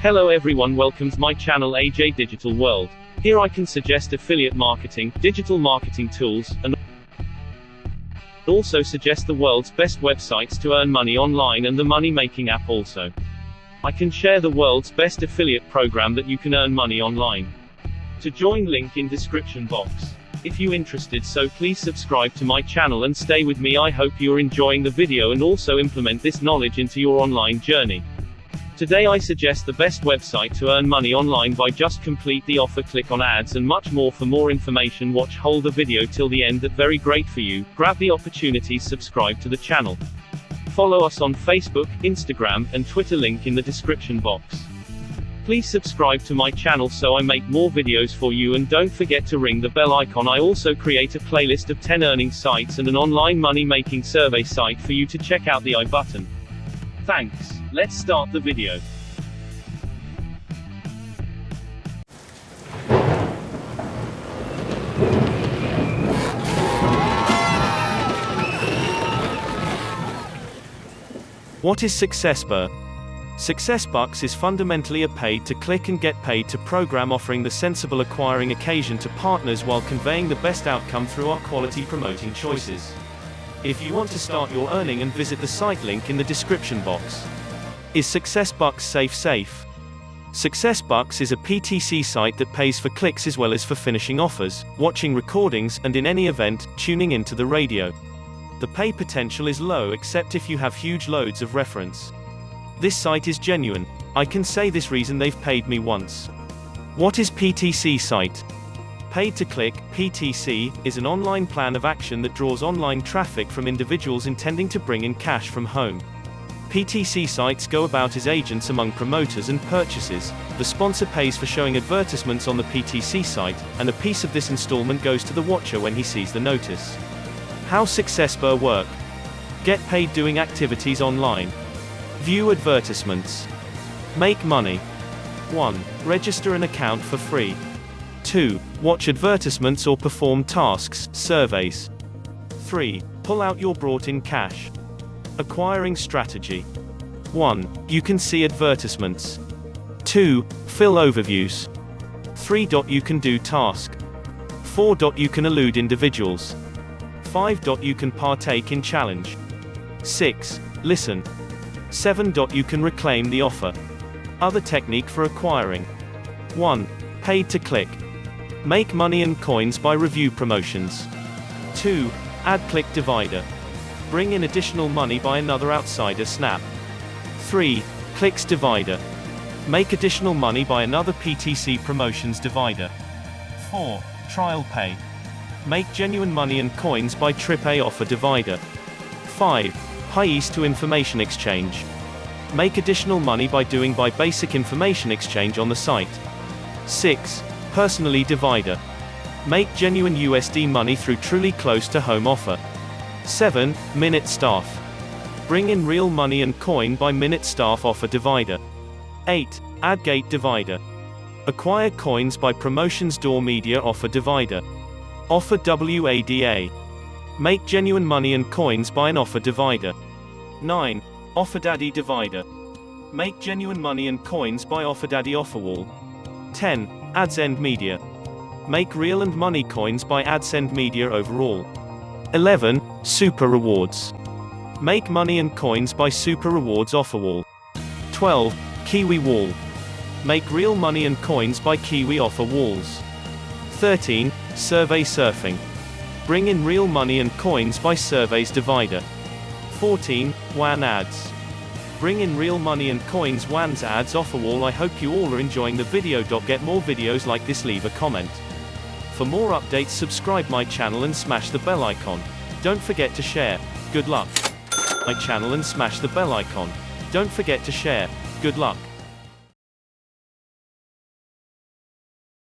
Hello everyone, welcome to my channel AJ Digital World. Here I can suggest affiliate marketing, digital marketing tools, and also suggest the world's best websites to earn money online and the money making app also. I can share the world's best affiliate program that you can earn money online. To join, link in description box. If you interested, so please subscribe to my channel and stay with me. I hope you're enjoying the video and also implement this knowledge into your online journey. Today I suggest the best website to earn money online by just complete the offer, click on ads and much more. For more information, hold the video till the end. That very great for you. Grab the opportunity, subscribe to the channel. Follow us on Facebook, Instagram, and Twitter, link in the description box. Please subscribe to my channel so I make more videos for you, and don't forget to ring the bell icon. I also create a playlist of 10 earning sites and an online money making survey site for you to check out the I button. Thanks. Let's start the video. What is SuccessBucks? SuccessBucks is fundamentally a paid to click and get paid to program, offering the sensible acquiring occasion to partners while conveying the best outcome through our quality promoting choices. If you want to start your earning, and visit the site link in the description box. Is successbuxsafe safe? SuccessBucks is a PTC site that pays for clicks as well as for finishing offers, watching recordings, and in any event, tuning into the radio. The pay potential is low except if you have huge loads of reference. This site is genuine. I can say this reason: they've paid me once. What is PTC site? Paid to click, PTC, is an online plan of action that draws online traffic from individuals intending to bring in cash from home. PTC sites go about as agents among promoters and purchases. The sponsor pays for showing advertisements on the PTC site, and a piece of this installment goes to the watcher when he sees the notice. How SuccessBucks work? Get paid doing activities online. View advertisements. Make money. 1. Register an account for free. 2. Watch advertisements or perform tasks, surveys. 3. Pull out your brought-in cash. Acquiring strategy. 1. You can see advertisements. 2. Fill overviews. 3. You can do task. 4. You can elude individuals. 5. You can partake in challenge. 6. Listen. 7. You can reclaim the offer. Other technique for acquiring. 1. Paid to click. Make money and coins by review promotions. 2. Ad-click divider. Bring in additional money by another outsider snap. 3. Clix divider. Make additional money by another PTC promotions divider. 4. Trial pay. Make genuine money and coins by AAA offer divider. 5. High-ease to information exchange. Make additional money by doing by basic information exchange on the site. 6. Personally divider. Make genuine USD money through truly close to home offer. 7. Minute staff. Bring in real money and coin by minute staff offer divider. 8. AdGate divider. Acquire coins by promotions door media offer divider. Offer WADA. Make genuine money and coins by an offer divider. 9. Offer Daddy divider. Make genuine money and coins by Offer Daddy offer wall. 10. AdSend media. Make real and money coins by AdSend media overall. 11. Super rewards. Make money and coins by Super rewards offer wall. 12. Kiwi wall. Make real money and coins by Kiwi offer walls. 13. Survey surfing. Bring in real money and coins by surveys divider. 14. WAN ads. Bring in real money and coins WAN's ads offer wall. I hope you all are enjoying the video. Get more videos like this, leave a comment. For more updates, subscribe my channel and smash the bell icon. Don't forget to share. Good luck. My channel and smash the bell icon. Don't forget to share. Good luck.